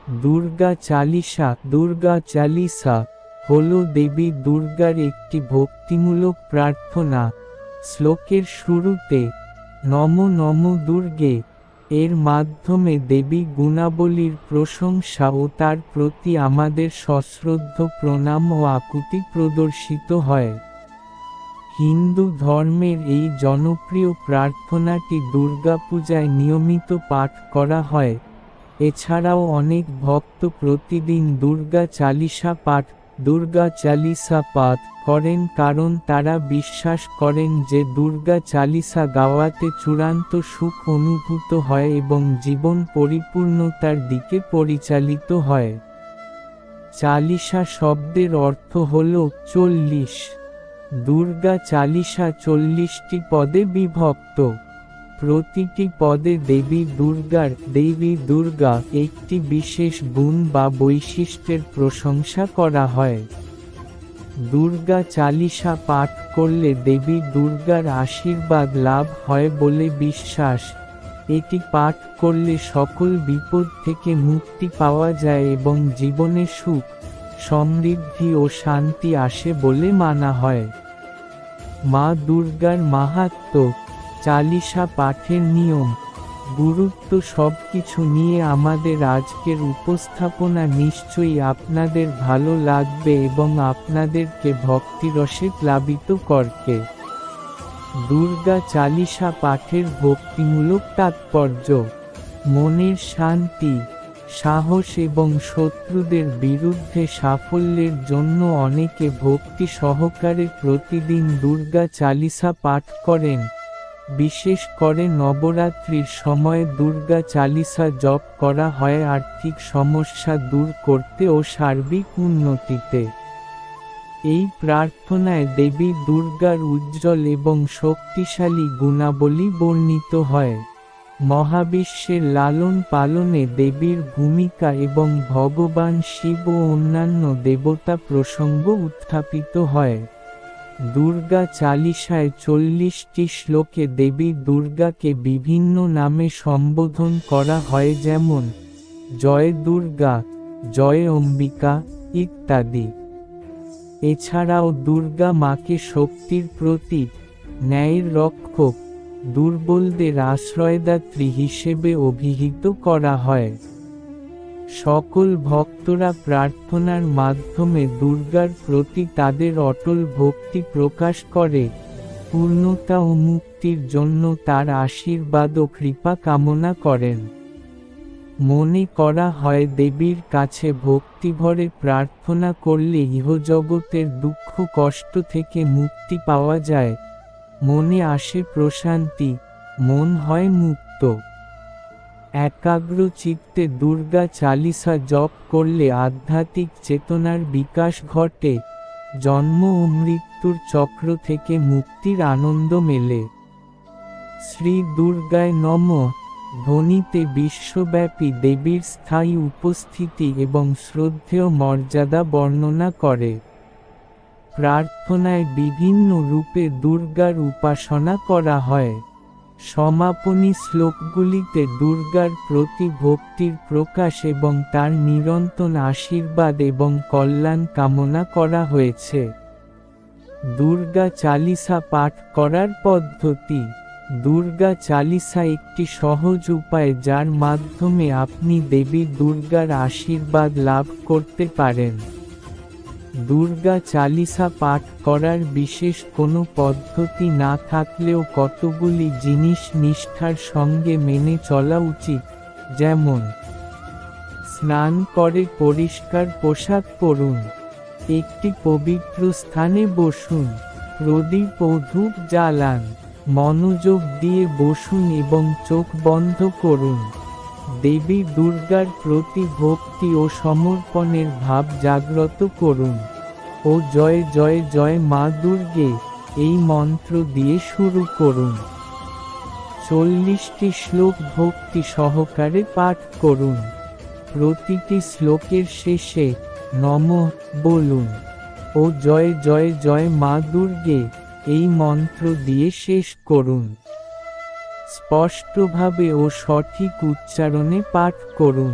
দুর্গা চালিসা হল দেবী দুর্গার একটি ভক্তিমূলক প্রার্থনা। শ্লোকের শুরুতে নম নম দুর্গে এর মাধ্যমে দেবী গুণাবলীর প্রশংসা ও তার প্রতি আমাদের সশ্রদ্ধ প্রণাম ও আকুতি প্রদর্শিত হয়। হিন্দু ধর্মের এই জনপ্রিয় প্রার্থনাটি দুর্গাপূজায় নিয়মিত পাঠ করা হয়। এছাড়াও অনেক ভক্ত প্রতিদিন দুর্গা চালিসা পাঠ করেন, কারণ তারা বিশ্বাস করেন যে দুর্গা চালিসা গাওয়াতে চূড়ান্ত সুখ অনুভূত হয় এবং জীবন পরিপূর্ণতার দিকে পরিচালিত হয়। চালিসা শব্দের অর্থ হল 40। দুর্গা চালিসা 40টি পদে বিভক্ত। প্রতিটি পদে দেবী দুর্গা একটি বিশেষ গুণ বা বৈশিষ্ট্যের প্রশংসা করা হয়। দুর্গা চালিসা পাঠ করলে দেবী দুর্গার আশীর্বাদ লাভ হয় বলে বিশ্বাস। এটি পাঠ করলে সকল বিপদ থেকে মুক্তি পাওয়া যায় এবং জীবনে সুখ, সমৃদ্ধি ও শান্তি আসে বলে মানা হয়। মা দুর্গার মাহাত্ম্য, চালিসা পাঠের নিয়ম, গুরুত্ব সবকিছু নিয়ে আমাদের আজকের উপস্থাপনা নিশ্চয়ই আপনাদের ভালো লাগবে এবং আপনাদেরকে ভক্তিরসে প্লাবিত করবে। দুর্গা চালিসা পাঠের ভক্তিমূলক তাৎপর্য: মনের শান্তি, সাহস এবং শত্রুদের বিরুদ্ধে সাফল্যের জন্য অনেকে ভক্তি সহকারে প্রতিদিন দুর্গা চালিসা পাঠ করেন। বিশেষ করে নবরাত্রির সময় দুর্গা চালিসা জপ করা হয় আর্থিক সমস্যা দূর করতে ও সার্বিক উন্নতিতে। এই প্রার্থনায় দেবী দুর্গার উজ্জ্বল এবং শক্তিশালী গুণাবলী বর্ণিত হয়। মহাবিশ্বের লালন পালনে দেবীর ভূমিকা এবং ভগবান শিব ও অন্যান্য দেবতা প্রসঙ্গ উত্থাপিত হয়। দুর্গা চালিসায় 40টি শ্লোকে দেবী দুর্গাকে বিভিন্ন নামে সম্বোধন করা হয়, যেমন জয় দুর্গা, জয় অম্বিকা ইত্যাদি। এছাড়াও দুর্গা মাকে শক্তির প্রতীক, ন্যায়ের রক্ষক, দুর্বলদের আশ্রয়দাত্রী হিসেবে অভিহিত করা হয়। সকল ভক্তরা প্রার্থনার মাধ্যমে দুর্গার প্রতি তাদের অটল ভক্তি প্রকাশ করে, পূর্ণতা ও মুক্তির জন্য তার আশীর্বাদ ও কৃপা কামনা করেন। মনে করা হয় দেবীর কাছে ভক্তিভরে প্রার্থনা করলে ইহজগতের দুঃখ কষ্ট থেকে মুক্তি পাওয়া যায়, মনে আসে প্রশান্তি, মন হয় মুক্ত। একাগ্র চিত্তে দুর্গা চালিসা জপ করলে আধ্যাত্মিক চেতনার বিকাশ ঘটে, জন্ম ও মৃত্যুর চক্র থেকে মুক্তির আনন্দ মেলে। শ্রী দুর্গায় নমঃ ধ্বনিতে বিশ্বব্যাপী দেবীর স্থায়ী উপস্থিতি এবং শ্রদ্ধেয় মর্যাদা বর্ণনা করে। প্রার্থনায় বিভিন্ন রূপে দুর্গার উপাসনা করা হয়। সমাপনী শ্লোকগুলিতে দুর্গার প্রতি ভক্তির প্রকাশ এবং তার নিরন্তর আশীর্বাদ এবং কল্যাণ কামনা করা হয়েছে। দুর্গা চালিসা পাঠ করার পদ্ধতি: দুর্গা চালিসা একটি সহজ উপায় যার মাধ্যমে আপনি দেবী দুর্গার আশীর্বাদ লাভ করতে পারেন। দুর্গা চালিসা পাঠ করার বিশেষ কোনো পদ্ধতি না থাকলেও কতগুলি জিনিস নিষ্ঠার সঙ্গে মেনে চলা উচিত, যেমন স্নান করে পরিষ্কার পোশাক পরুন, একটি পবিত্র স্থানে বসুন, প্রদীপ ও ধূপ জ্বালান, মনোযোগ দিয়ে বসুন এবং চোখ বন্ধ করুন। দেবী দুর্গার প্রতি ভক্তি ও সমর্পণের ভাব জাগ্রত করুন ও জয় জয় জয় মা দুর্গে এই মন্ত্র দিয়ে শুরু করুন। 40টি শ্লোক ভক্তি সহকারে পাঠ করুন। প্রতিটি শ্লোকের শেষে নমঃ বলুন ও জয় জয় জয় মা দুর্গে এই মন্ত্র দিয়ে শেষ করুন। স্পষ্টভাবে ও সঠিক উচ্চারণে পাঠ করুন।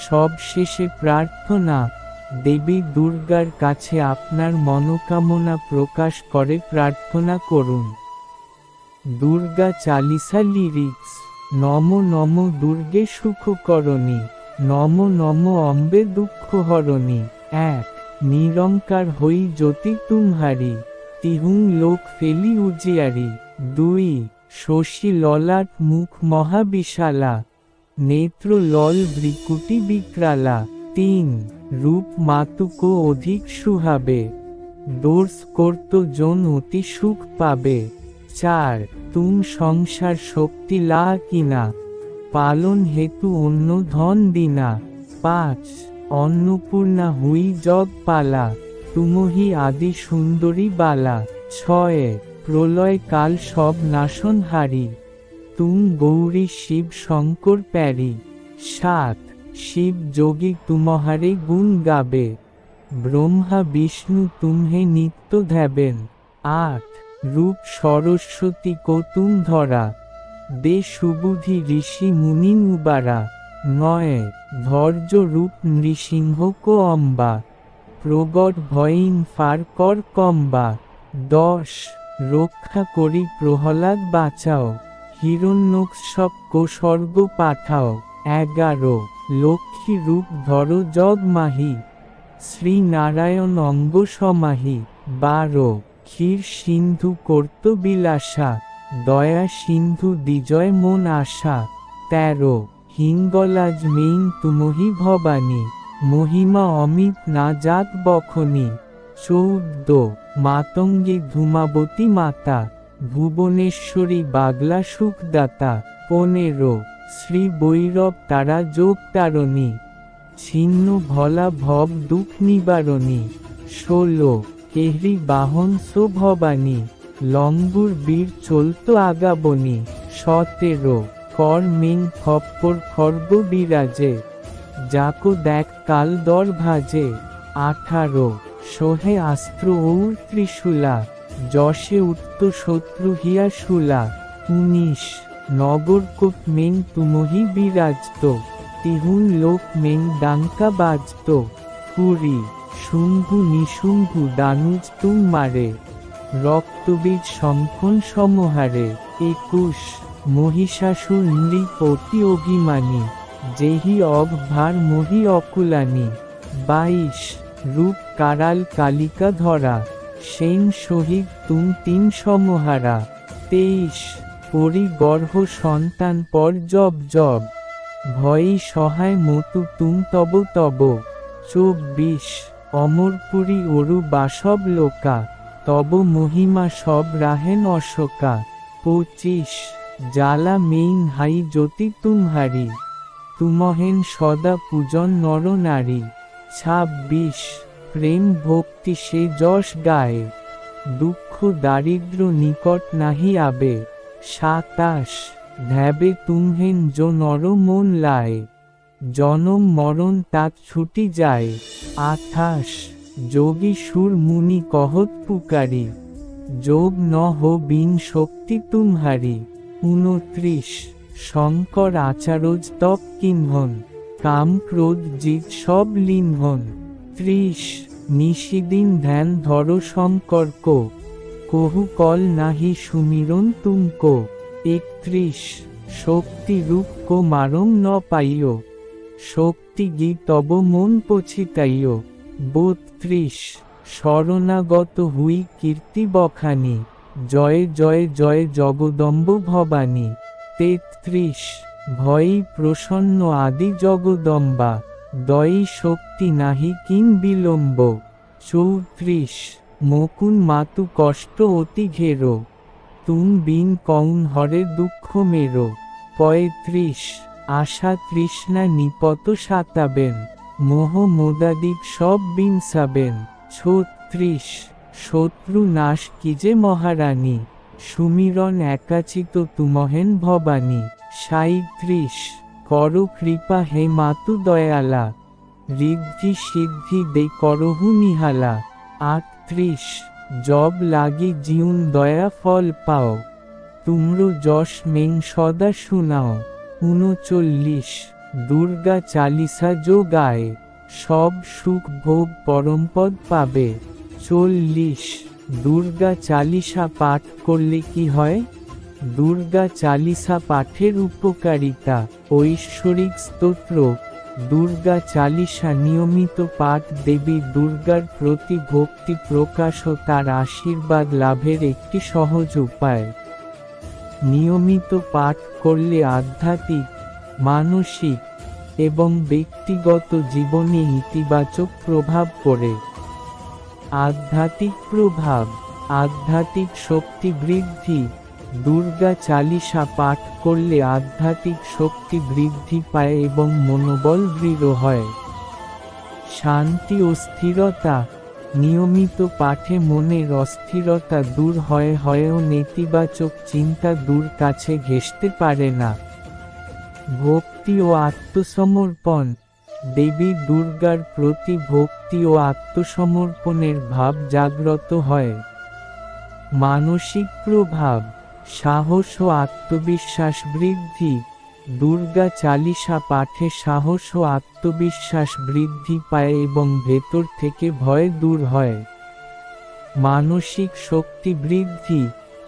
সবশেষে প্রার্থনা, দেবী দুর্গার কাছে আপনার মনোকামনা প্রকাশ করে প্রার্থনা করুন। দুর্গা চালিসা লিরিক্স। নম নম দুর্গে সুখকরণী, নম নম অম্বে দুঃখহরণী। ১ নিরঙ্কার হই জ্যোতি তুমহারি, তিহুং লোক ফেলি উজিয়ারি। ২ শশী ললাট মুখ মহাবিশালা, নেত্র লল ভ্রিকুটি বিক্রালা। ৩ রূপ মাতুক অধিক সুহাবে, দোর্স করত জন অতি সুখ পাবে। ৪ তুম সংসার শক্তি লা কিনা, পালন হেতু অন্য ধন দিনা। ৫ অন্নপূর্ণা হুই জগ পালা, তুমহি আদি সুন্দরী বালা। ৬ প্রলয় কাল সব নাশন হারি, তুম গৌরী শিব শঙ্কর প্যারি। ৭ শিব যোগী তুমহারে গুণ গাবে, ব্রহ্মা বিষ্ণু তুমহে নিত্য ধ্যাবেন। ৮ রূপ সরস্বতী কো তুম ধরা, দে সুবুধি ঋষি মুনি নুবারা। ৯ ধৈর্য রূপ নৃসিংহ কো অম্বা, প্রগট ভয়িন ফার কর কম্বা। ১০ রক্ষা করি প্রহ্লাদ বাঁচাও, হিরণ্যকশ্যপ কো স্বর্গ পাঠাও। ১১ লক্ষ্মী রূপ ধর জগ মাহি, শ্রী নারায়ণ অঙ্গ সমাহি। ১২ ক্ষীর সিন্ধু কর্ত বিলাসা, দয়া সিন্ধু দিজয় মন আশা। ১৩ হিঙ্গলাজ মেইন তুমহি ভবানী, মহিমা অমিত না জাত বখনি। ১৪ মাতঙ্গী ধূমাবতী মাতা, ভুবনেশ্বরী বাগলা সুখদাতা। ১৫ শ্রী বৈরব তারা যোগ তারণী, ছিন্ন ভোলা ভব দুঃখ নিবারণী। ১৬ কেহরি বাহন সো ভবানী, লম্বুর বীর চলত আগাবনী। ১৭ কর মেং খপ্পর খর্গ বিরাজে, যাকো দেখ কাল দর ভাজে। ১৮ সোহে আস্ত্র ঔর ত্রিশূলা, যশে উত্ত শত্রু হিয়া শুলা। ১৯ নগরকোট মেং তুমহি বিরাজত, তিহুন লোক মেং ডাঙ্কা বাজত। ২০ শুম্ভু নিশুম্ভু দানুজ তুম মারে, রক্তবীজ শঙ্খন সমহারে। ২১ মহিষাসুর নৃপতি অভিমানী, যেহি অঘ ভার মহি অকুলানী। ২২ রূপ কারাল কালিকা ধরা, সেন শহীদ তুম তিন সমহারা। ২৩ পরি গর্ভ সন্তান পর জব জব, ভয়ই সহায় মতু তুম তব তব। ২৪ অমরপুরী অরু বাসব লোকা, তব মহিমা সব রাহেন অশোকা। ২৫ জ্বালা মেইন হাই জ্যোতি তুমহারি, তুমহেন সদা পূজন নর নারী। ২৬ প্রেম ভক্তি সে যশ গায়ে, দুঃখ দারিদ্র নিকট নাহি আবে। ২৭ ধ্যাবে তুমহেন যো নর মন লায়, জনম মরণ তাক ছুটি যায়। ২৮ যোগী সুর মুনি কহত পুকারি, যোগ ন হো বিন শক্তি তুমহারি। ২৯ শঙ্কর আচারজ তপ কিন্হন, কাম ক্রোধ জিত সব লিনহন। ৩০ নিশিদিন ধ্যান ধর শঙ্করক, কহু কল নাহি সুমিরন তুমকো। ৩১ শক্তি রূপ কো মারং ন পাইও, শক্তি গী তব মন পছিতাইও। ৩২ শরণাগত হুই কীর্তি বখানি, জয় জয় জয় জগদম্ব ভবানী। ৩৩ ভয়ই প্রসন্ন আদি জগদম্বা, দয়ী শক্তি নাহি কিং বিলম্ব। ৩৪ মকুন মাতু কষ্ট অতি ঘেরো, তুম বিন কৌন হরে দুঃখ মেরো। ৩৫ আশা তৃষ্ণা নিপত সাতাবেন, মোহ মোদাদিক সব বিনসাবেন। ৩৬ শত্রু নাশ কি যে মহারানী, সুমিরন একাচিত তুমহেন ভবানী। ৩৭ কর কৃপা হে মাতু দয়ালা, ঋদ্ধি সিদ্ধি দে করহু নিহালা। ৩৮ জব লাগি জিউন দয়া ফল পাও, তুমরো যশ মেং সদা শুনাও। ৩৯ দুর্গা চালিসা जो গায় সব সুখ ভোগ পরমপদ পাবে। 40 দুর্গা চালিসা পাঠ করলে কি হয়? দুর্গা চালিসা পাঠের উপকারিতা। ঐশ্বরিক স্তোত্র। দুর্গা চালিসা নিয়মিত পাঠ দেবী দুর্গার প্রতি ভক্তি প্রকাশ ও তার আশীর্বাদ লাভের একটি সহজ উপায়। নিয়মিত পাঠ করলে আধ্যাত্মিক, মানসিক এবং ব্যক্তিগত জীবনে ইতিবাচক প্রভাব পড়ে। আধ্যাত্মিক প্রভাব। আধ্যাত্মিক শক্তি বৃদ্ধি। দুর্গা চালিসা পাঠ করলে আধ্যাত্মিক শক্তি বৃদ্ধি পায় এবং মনোবল দৃঢ় হয়। শান্তি ও স্থিরতা। নিয়মিত পাঠে মনের অস্থিরতা দূর হয়েও নেতিবাচক চিন্তা দূর কাছে ঘেঁষতে পারে না। ভক্তি ও আত্মসমর্পণ। দেবী দুর্গার প্রতি ভক্তি ও আত্মসমর্পণের ভাব জাগ্রত হয়। মানসিক প্রভাব। সাহস ও আত্মবিশ্বাস বৃদ্ধি। দুর্গা চালিসা পাঠে সাহস ও আত্মবিশ্বাস বৃদ্ধি পায় এবং ভেতর থেকে ভয় দূর হয়। মানসিক শক্তি বৃদ্ধি।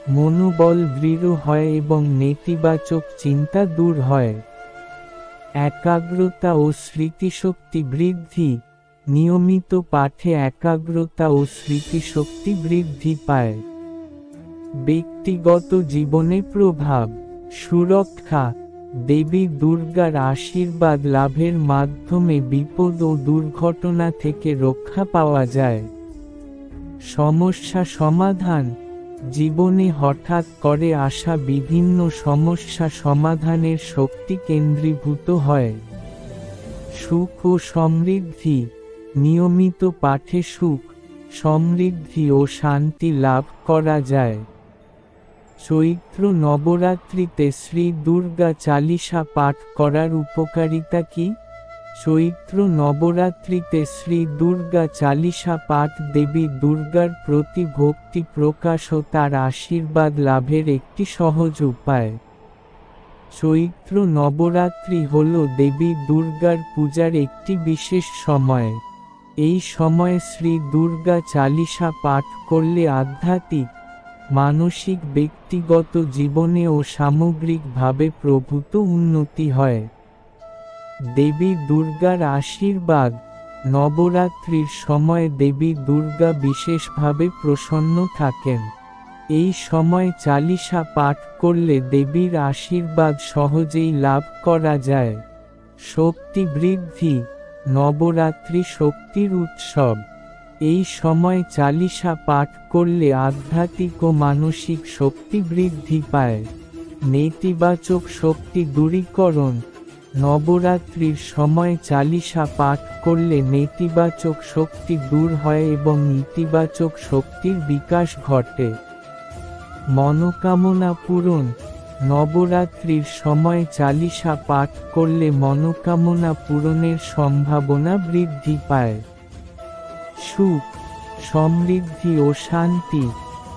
মনোবল দৃঢ় হয় এবং নেতিবাচক চিন্তা দূর হয়। একাগ্রতা ও স্মৃতিশক্তি বৃদ্ধি। নিয়মিত পাঠে একাগ্রতা ও স্মৃতিশক্তি বৃদ্ধি পায়। ব্যক্তিগত জীবনে প্রভাব। সুরক্ষা। দেবী দুর্গার আশীর্বাদ লাভের মাধ্যমে বিপদ ও দুর্ঘটনা থেকে রক্ষা পাওয়া যায়। সমস্যা সমাধান। জীবনে হঠাৎ করে আসা বিভিন্ন সমস্যা সমাধানের শক্তি কেন্দ্রীভূত হয়। সুখ ও সমৃদ্ধি। নিয়মিত পাঠে সুখ, সমৃদ্ধি ও শান্তি লাভ করা যায়। চৈত্র নবরাত্রিতে শ্রী দুর্গা চালিসা পাঠ করার উপকারিতা কি? চৈত্র নবরাত্রিতে শ্রী দুর্গা চালিসা পাঠ দেবী দুর্গার প্রতি ভক্তি প্রকাশ ও তার আশীর্বাদ লাভের একটি সহজ উপায়। চৈত্র নবরাত্রি হল দেবী দুর্গার পূজার একটি বিশেষ সময়। এই সময়ে শ্রী দুর্গা চালিসা পাঠ করলে আধ্যাত্মিক, মানসিক, ব্যক্তিগত জীবনে ও সামগ্রিকভাবে প্রভূত উন্নতি হয়। দেবী দুর্গার আশীর্বাদ। নবরাত্রির সময় দেবী দুর্গা বিশেষভাবে প্রসন্ন থাকেন। এই সময় চালিসা পাঠ করলে দেবীর আশীর্বাদ সহজেই লাভ করা যায়। শক্তি বৃদ্ধি। নবরাত্রি শক্তির উৎসব। এই সময় চালিসা পাঠ করলে আধ্যাত্মিক ও মানসিক শক্তি বৃদ্ধি পায়। নেতিবাচক শক্তি দূরীকরণ। নবরাত্রির সময় চালিসা পাঠ করলে নেতিবাচক শক্তি দূর হয় এবং ইতিবাচক শক্তির বিকাশ ঘটে। মনোকামনা পূরণ। নবরাত্রির সময় চালিসা পাঠ করলে মনোকামনা পূরণের সম্ভাবনা বৃদ্ধি পায়। সুখ, সমৃদ্ধি ও শান্তি।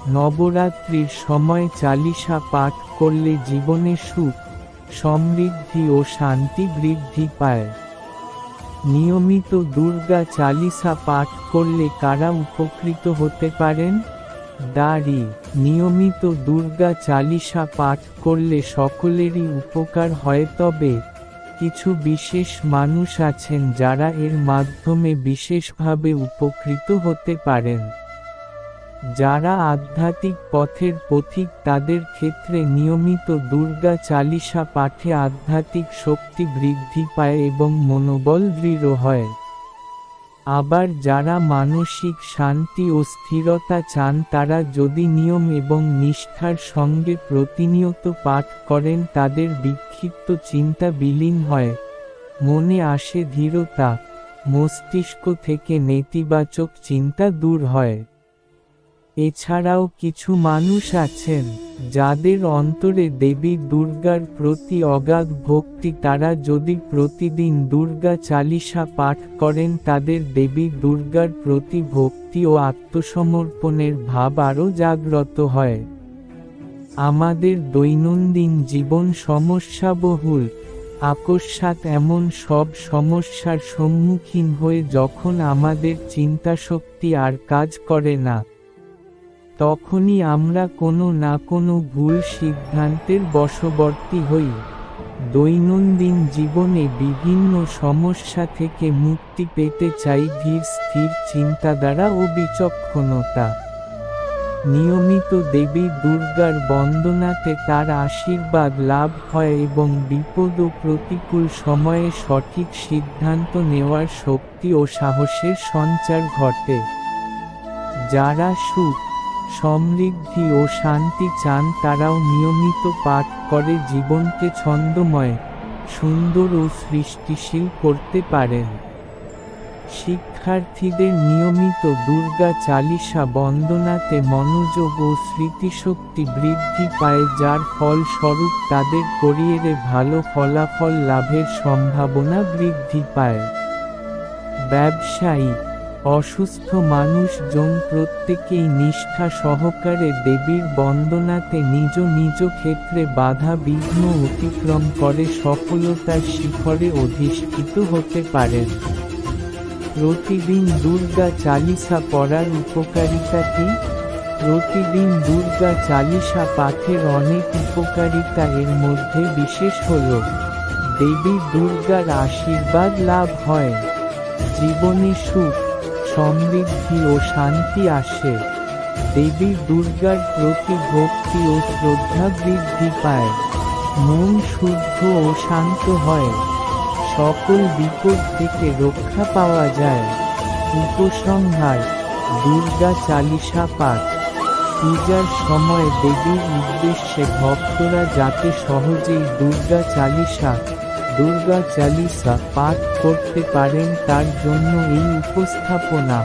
নবরাত্রির সময় চালিসা পাঠ করলে জীবনে সুখ, সমৃদ্ধি ও শান্তি বৃদ্ধি পায়। নিয়মিত দুর্গা চালিসা পাঠ করলে কারা উপকৃত হতে পারেন? দাঁড়ি। নিয়মিত দুর্গা চালিসা পাঠ করলে সকলেরই উপকার হয়, তবে কিছু বিশেষ মানুষ আছেন যারা এর মাধ্যমে বিশেষভাবে উপকৃত হতে পারেন। যারা আধ্যাত্মিক পথের পথিক তাদের ক্ষেত্রে নিয়মিত দুর্গা চালিসা পাঠে আধ্যাত্মিক শক্তি বৃদ্ধি পায় এবং মনোবল দৃঢ় হয়। আবার যারা মানসিক শান্তি ও স্থিরতা চান তারা যদি নিয়ম এবং নিষ্ঠার সঙ্গে প্রতিনিয়ত পাঠ করেন তাদের বিক্ষিপ্ত চিন্তা বিলীন হয়, মনে আসে ধীরতা, মস্তিষ্ক থেকে নেতিবাচক চিন্তা দূর হয়। এছাড়াও কিছু মানুষ আছেন যাদের অন্তরে দেবী দুর্গার প্রতি অগাধ ভক্তি, তারা যদি প্রতিদিন দুর্গা চালিসা পাঠ করেন তাদের দেবী দুর্গার প্রতি ভক্তি ও আত্মসমর্পণের ভাব আরও জাগ্রত হয়। আমাদের দৈনন্দিন জীবন সমস্যাবহুল, আকস্মাৎ এমন সব সমস্যার সম্মুখীন হয়ে যখন আমাদের চিন্তাশক্তি আর কাজ করে না, তখনই আমরা কোনো না কোনো ভুল সিদ্ধান্তের বশবর্তী হই। দৈনন্দিন জীবনে বিভিন্ন সমস্যা থেকে মুক্তি পেতে চাই ধীর স্থির চিন্তাধারা ও বিচক্ষণতা। নিয়মিত দেবী দুর্গার বন্দনাতে তার আশীর্বাদ লাভ হয় এবং বিপদ ও প্রতিকূল সময়ে সঠিক সিদ্ধান্ত নেওয়ার শক্তি ও সাহসের সঞ্চার ঘটে। যারা সুখ, সমৃদ্ধি ও শান্তি চান তারাও নিয়মিত পাঠ করে জীবনকে ছন্দময়, সুন্দর ও সৃষ্টিশীল করতে পারেন। শিক্ষার্থীদের নিয়মিত দুর্গা চালিসা বন্দনাতে মনোযোগ ও স্মৃতিশক্তি বৃদ্ধি পায়, যার ফলস্বরূপ তাদের ক্যারিয়ারে ভালো ফলাফল লাভের সম্ভাবনা বৃদ্ধি পায়। ব্যবসায়ী, অসুস্থ মানুষজন প্রত্যেকেই নিষ্ঠা সহকারে দেবীর বন্দনাতে নিজ নিজ ক্ষেত্রে বাধা বিঘ্ন অতিক্রম করে সফলতার শিখরে অধিষ্ঠিত হতে পারেন। প্রতিদিন দুর্গা চালিসা পড়ার উপকারিতা কি? প্রতিদিন দুর্গা চালিসা পাঠের অনেক উপকারিতা, এর মধ্যে বিশেষ হল দেবী দুর্গার আশীর্বাদ লাভ হয়, জীবনে সুখ, সমৃদ্ধি ও শান্তি আসে, দেবী দুর্গার প্রতি ভক্তি ও শ্রদ্ধা বৃদ্ধি পায়, মন শুদ্ধ ও শান্ত হয়, সকল বিপদ থেকে রক্ষা পাওয়া যায়। উপসংহার: দুর্গা চালিসা পাঠ। পূজার সময় দেবীর উদ্দেশ্যে ভক্তরা যাতে সহজেই দুর্গা চালিসা পাঠ করতে পারেন তার জন্য এই উপস্থাপনা।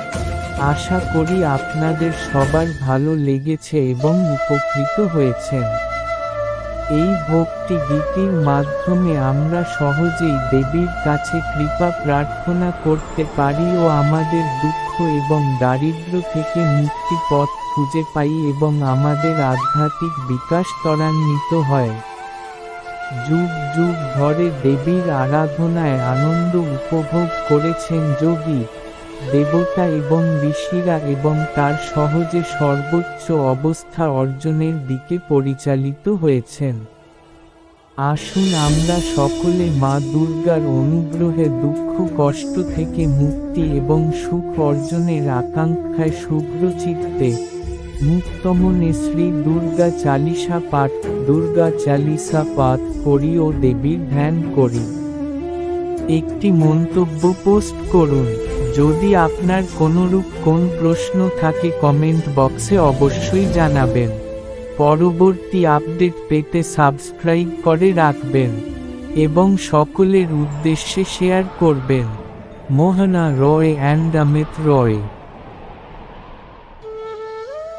আশা করি আপনাদের সবার ভালো লেগেছে এবং উপকৃত হয়েছেন। এই ভক্তি গীতির মাধ্যমে আমরা সহজেই দেবীর কাছে কৃপা প্রার্থনা করতে পারি ও আমাদের দুঃখ এবং দারিদ্র্য থেকে মুক্তি পথ খুঁজে পাই এবং আমাদের আধ্যাত্মিক বিকাশ ত্বরান্বিত হয়। যুগ যুগ ধরে দেবীর আরাধনায় আনন্দ উপভোগ করেছেন যোগী, দেবতা এবং ঋষিরা এবং তার সহজে সর্বোচ্চ অবস্থা অর্জনের দিকে পরিচালিত হয়েছেন। আসুন আমরা সকলে মা দুর্গার অনুগ্রহে দুঃখ কষ্ট থেকে মুক্তি এবং সুখ অর্জনের আকাঙ্ক্ষায় শুভ্র চিত্তে মুক্তমনে শ্রী দুর্গা চালিসা পাঠ করি ও দেবীর ধ্যান করি। একটি মন্তব্য পোস্ট করুন। যদি আপনার কোনরূপ প্রশ্ন থাকে কমেন্ট বক্সে অবশ্যই জানাবেন। পরবর্তী আপডেট পেতে সাবস্ক্রাইব করে রাখবেন এবং সকলের উদ্দেশ্যে শেয়ার করবেন। মোহনা রয় অ্যান্ড অমিত রয়।